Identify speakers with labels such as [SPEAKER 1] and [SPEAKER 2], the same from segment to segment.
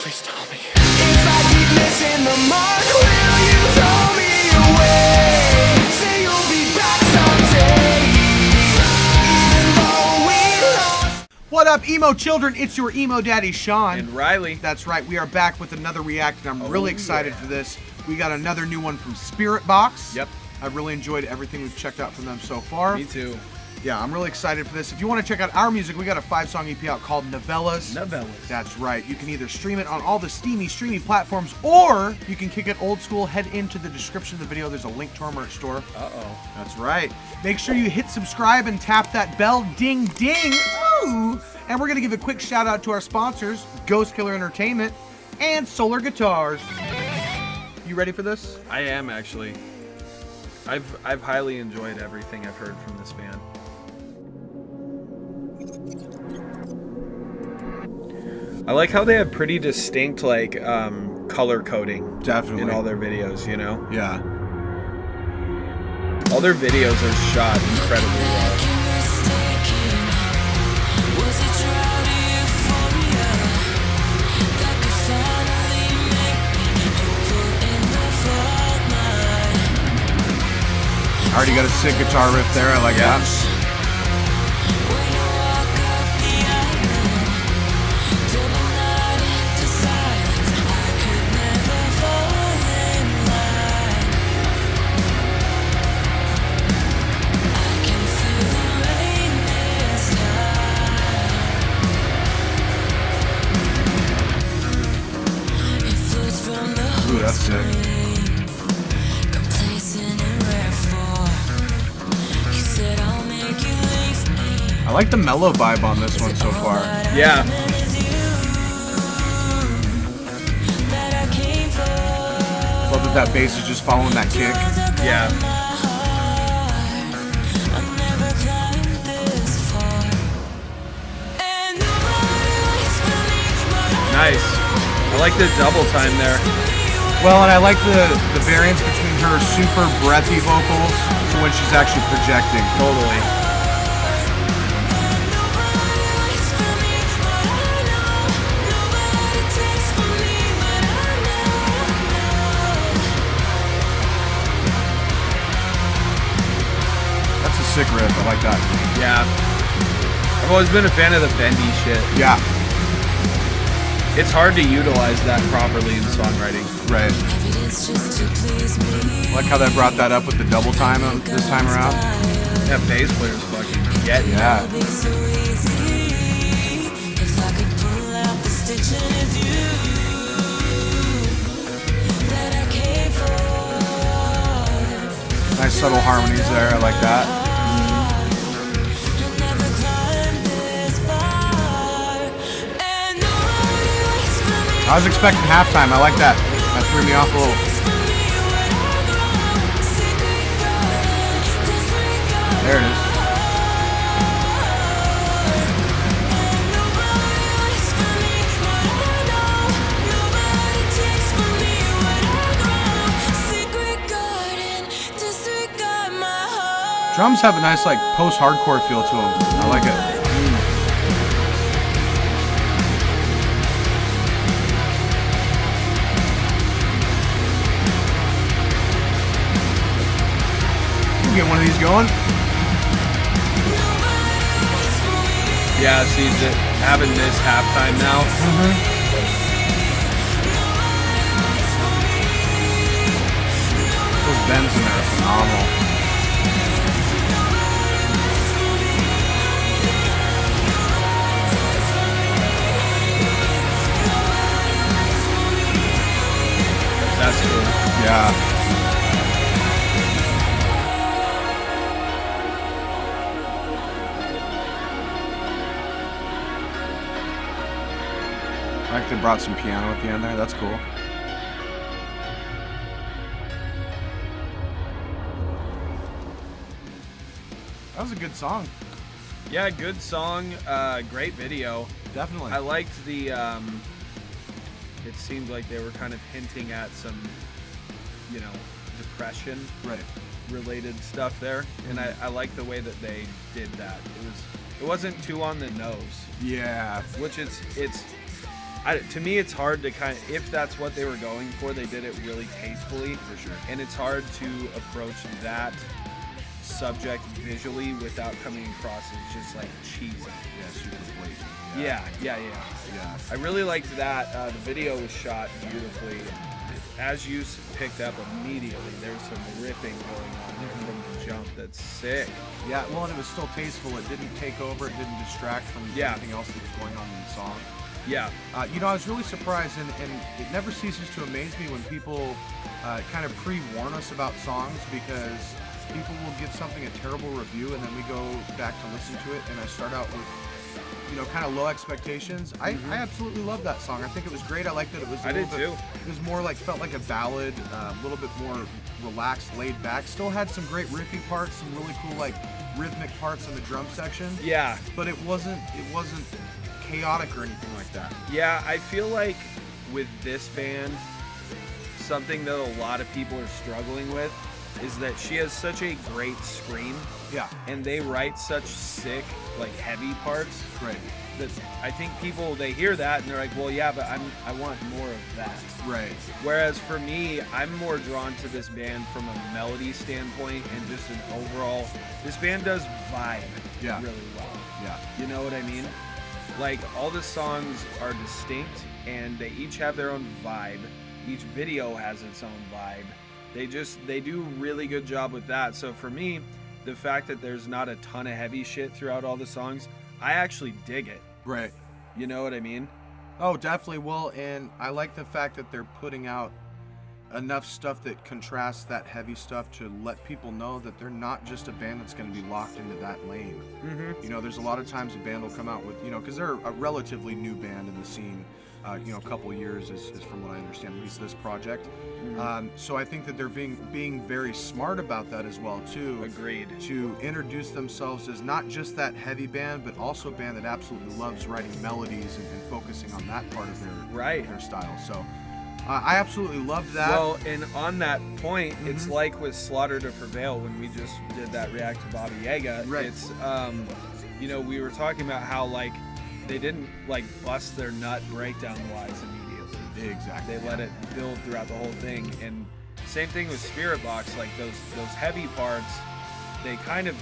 [SPEAKER 1] Please tell me. If I keep missing the mark, will you throw me away? Say you'll be back someday. Even though we lost.
[SPEAKER 2] What up, emo children? It's your emo daddy, Sean.
[SPEAKER 3] And Riley.
[SPEAKER 2] That's right. We are back with another react, and I'm really excited for this. We got another new one from Spiritbox.
[SPEAKER 3] Yep.
[SPEAKER 2] I've really enjoyed everything we've checked out from them so far.
[SPEAKER 3] Me too.
[SPEAKER 2] Yeah, I'm really excited for this. If you want to check out our music, we got a 5-song EP out called Novellas.
[SPEAKER 3] Novellas.
[SPEAKER 2] That's right. You can either stream it on all the steamy streaming platforms, or you can kick it old school. Head into the description of the video. There's a link to our merch store.
[SPEAKER 3] Uh-oh.
[SPEAKER 2] That's right. Make sure you hit subscribe and tap that bell. Ding, ding. Ooh. And we're going to give a quick shout out to our sponsors, Ghost Killer Entertainment and Solar Guitars. You ready for this?
[SPEAKER 3] I am, actually. I've highly enjoyed everything I've heard from this band. I like how they have pretty distinct, like, color coding.
[SPEAKER 2] Definitely.
[SPEAKER 3] In all their videos, you know?
[SPEAKER 2] Yeah.
[SPEAKER 3] All their videos are shot incredibly well.
[SPEAKER 2] Already got a sick guitar riff there. I like that. Ooh, that's sick. I like the mellow vibe on this one so far.
[SPEAKER 3] Yeah.
[SPEAKER 2] Love that that bass is just following that kick.
[SPEAKER 3] Yeah. Nice. I like the double time there.
[SPEAKER 2] Well, and I like the variance between her super breathy vocals to when she's actually projecting.
[SPEAKER 3] Totally.
[SPEAKER 2] That's a sick riff. I like that.
[SPEAKER 3] Yeah. I've always been a fan of the bendy shit.
[SPEAKER 2] Yeah.
[SPEAKER 3] It's hard to utilize that properly in songwriting.
[SPEAKER 2] Right. I like how they brought that up with the double time this time around.
[SPEAKER 3] That bass player's fucking getting
[SPEAKER 2] Yeah. Nice subtle harmonies there. I like that. I was expecting halftime. I like that. That threw me off a little. There it is. Drums have a nice, like, post-hardcore feel to them. I like it. Get one of these going.
[SPEAKER 3] Yeah, see, having this halftime now.
[SPEAKER 2] Those bends in there are phenomenal.
[SPEAKER 3] That's cool.
[SPEAKER 2] Yeah. I like they brought some piano at the end there. That's cool. That was a good song.
[SPEAKER 3] Yeah, good song. Great video.
[SPEAKER 2] Definitely.
[SPEAKER 3] I liked the. It seemed like they were kind of hinting at some, you know, depression related stuff there, and I like the way that they did that. It wasn't too on the nose.
[SPEAKER 2] Yeah.
[SPEAKER 3] Which it's to me, it's hard to kind of, if that's what they were going for, they did it really tastefully.
[SPEAKER 2] For sure.
[SPEAKER 3] And it's hard to approach that subject visually without coming across as just like cheesy.
[SPEAKER 2] Yeah, super blatant.
[SPEAKER 3] Yeah. I really liked that. The video was shot beautifully. As you picked up immediately, there's some riffing going on there from the jump that's sick.
[SPEAKER 2] Yeah, well, and it was still tasteful. It didn't take over. It didn't distract from anything else that was going on in the song.
[SPEAKER 3] Yeah.
[SPEAKER 2] You know, I was really surprised, and it never ceases to amaze me when people kind of pre-warn us about songs, because people will give something a terrible review, and then we go back to listen to it, and I start out with, you know, kind of low expectations. I absolutely loved that song. I think it was great. I liked that it was
[SPEAKER 3] I did too.
[SPEAKER 2] It was more like, felt like a ballad, a little bit more relaxed, laid back. Still had some great riffy parts, some really cool like rhythmic parts in the drum section.
[SPEAKER 3] Yeah.
[SPEAKER 2] But it wasn't chaotic or anything like that.
[SPEAKER 3] Yeah, I feel like with this band, something that a lot of people are struggling with is that she has such a great scream.
[SPEAKER 2] Yeah.
[SPEAKER 3] And they write such sick, like heavy parts.
[SPEAKER 2] Right.
[SPEAKER 3] That I think people, they hear that and they're like, well, yeah, but I want more of that.
[SPEAKER 2] Right.
[SPEAKER 3] Whereas for me, I'm more drawn to this band from a melody standpoint and just an overall, this band does vibe really well.
[SPEAKER 2] Yeah.
[SPEAKER 3] You know what I mean? Like, all the songs are distinct and they each have their own vibe. Each video has its own vibe. They do a really good job with that. So for me, the fact that there's not a ton of heavy shit throughout all the songs, I actually dig it.
[SPEAKER 2] Right.
[SPEAKER 3] You know what I mean?
[SPEAKER 2] Oh, definitely. Well, and I like the fact that they're putting out enough stuff that contrasts that heavy stuff to let people know that they're not just a band that's going to be locked into that lane.
[SPEAKER 3] Mm-hmm.
[SPEAKER 2] You know, there's a lot of times a band will come out with, you know, because they're a relatively new band in the scene. You know, a couple years is from what I understand, at least this project.
[SPEAKER 3] Mm-hmm.
[SPEAKER 2] So I think that they're being very smart about that as well too.
[SPEAKER 3] Agreed.
[SPEAKER 2] To introduce themselves as not just that heavy band, but also a band that absolutely loves writing melodies and focusing on that part of their style. So I absolutely loved that.
[SPEAKER 3] Well, and on that point, it's like with Slaughter to Prevail when we just did that react to Baba Yaga.
[SPEAKER 2] Right.
[SPEAKER 3] It's, you know, we were talking about how like they didn't like bust their nut breakdown-wise immediately.
[SPEAKER 2] Exactly.
[SPEAKER 3] They let it build throughout the whole thing. And same thing with Spiritbox, like those heavy parts, they kind of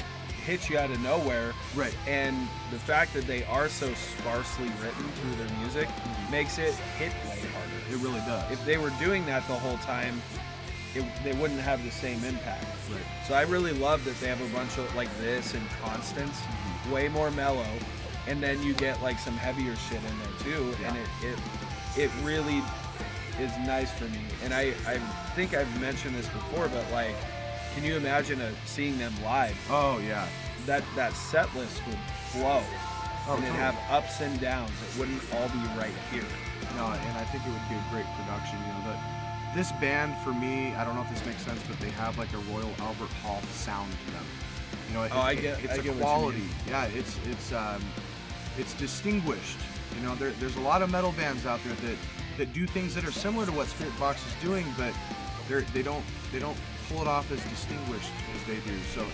[SPEAKER 3] hit you out of nowhere.
[SPEAKER 2] Right.
[SPEAKER 3] And the fact that they are so sparsely written through their music makes it hit way harder.
[SPEAKER 2] It really does.
[SPEAKER 3] If they were doing that the whole time, they wouldn't have the same impact.
[SPEAKER 2] Right.
[SPEAKER 3] So I really love that they have a bunch of like this and Constance, way more mellow, and then you get like some heavier shit in there too, and it really is nice for me. And I think I've mentioned this before, but like, can you imagine seeing them live?
[SPEAKER 2] Oh yeah.
[SPEAKER 3] That set list would flow, and it'd
[SPEAKER 2] totally.
[SPEAKER 3] have ups and downs. It wouldn't all be right here.
[SPEAKER 2] No, and I think it would be a great production. You know, this band for me, I don't know if this makes sense, but they have like a Royal Albert Hall sound to them. You know, it's a quality. Yeah, it's distinguished. You know, there's a lot of metal bands out there that do things that are similar to what Spiritbox is doing, but they don't pull it off as distinguished as they do. So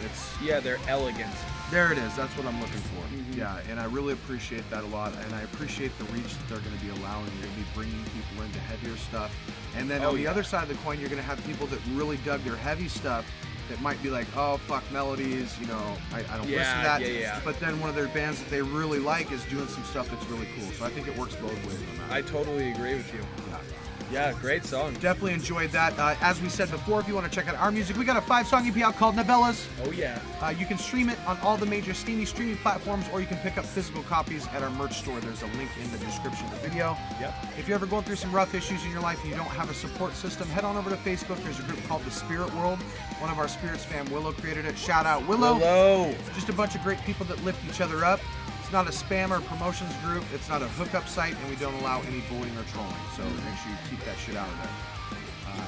[SPEAKER 3] they're elegant.
[SPEAKER 2] There it is. That's what I'm looking for. Yeah, and I really appreciate that a lot, and I appreciate the reach that they're going to be allowing. They're going to be bringing people into heavier stuff, and then on the other side of the coin, you're going to have people that really dug their heavy stuff that might be like, oh, fuck melodies, you know, I don't listen to that.
[SPEAKER 3] Yeah.
[SPEAKER 2] But then one of their bands that they really like is doing some stuff that's really cool. So I think it works both ways on that.
[SPEAKER 3] I totally agree with you. Yeah, great song.
[SPEAKER 2] Definitely enjoyed that. As we said before, if you want to check out our music, we got a 5-song EP out called Novellas.
[SPEAKER 3] Oh yeah.
[SPEAKER 2] You can stream it on all the major streaming platforms, or you can pick up physical copies at our merch store. There's a link in the description of the video.
[SPEAKER 3] Yep.
[SPEAKER 2] If you're ever going through some rough issues in your life and you don't have a support system, head on over to Facebook. There's a group called the Spirit World. One of our Spirits fam, Willow, created it. Shout out Willow.
[SPEAKER 3] Hello.
[SPEAKER 2] Just a bunch of great people that lift each other up. It's not a spam or promotions group. It's not a hookup site, and we don't allow any bullying or trolling. So make sure you keep that shit out of there.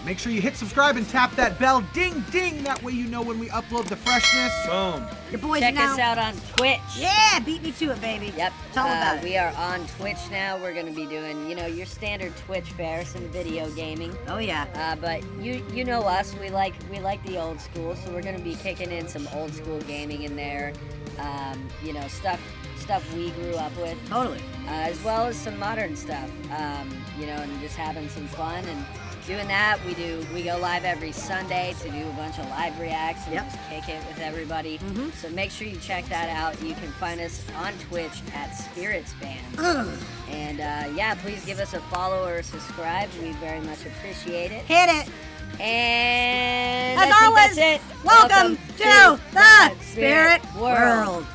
[SPEAKER 2] Make sure you hit subscribe and tap that bell. Ding, ding. That way you know when we upload the freshness.
[SPEAKER 3] Boom.
[SPEAKER 4] Your boys
[SPEAKER 5] Check
[SPEAKER 4] now.
[SPEAKER 5] us out on Twitch.
[SPEAKER 4] Yeah, beat me to it, baby.
[SPEAKER 5] Yep.
[SPEAKER 4] Tell them about it.
[SPEAKER 5] We are on Twitch now. We're going to be doing, your standard Twitch fare, some video gaming.
[SPEAKER 4] Oh yeah.
[SPEAKER 5] But you know us. We like the old school, so we're going to be kicking in some old school gaming in there. stuff we grew up with.
[SPEAKER 4] Totally.
[SPEAKER 5] As well as some modern stuff, you know, and just having some fun and doing that. We go live every Sunday to do a bunch of live reacts and just kick it with everybody. So make sure you check that out. You can find us on Twitch at Spirits Band. And yeah, please give us a follow or a subscribe. We very much appreciate it.
[SPEAKER 4] Hit it.
[SPEAKER 5] And
[SPEAKER 4] As
[SPEAKER 5] I think
[SPEAKER 4] always,
[SPEAKER 5] that's it.
[SPEAKER 4] welcome to the Spirit World.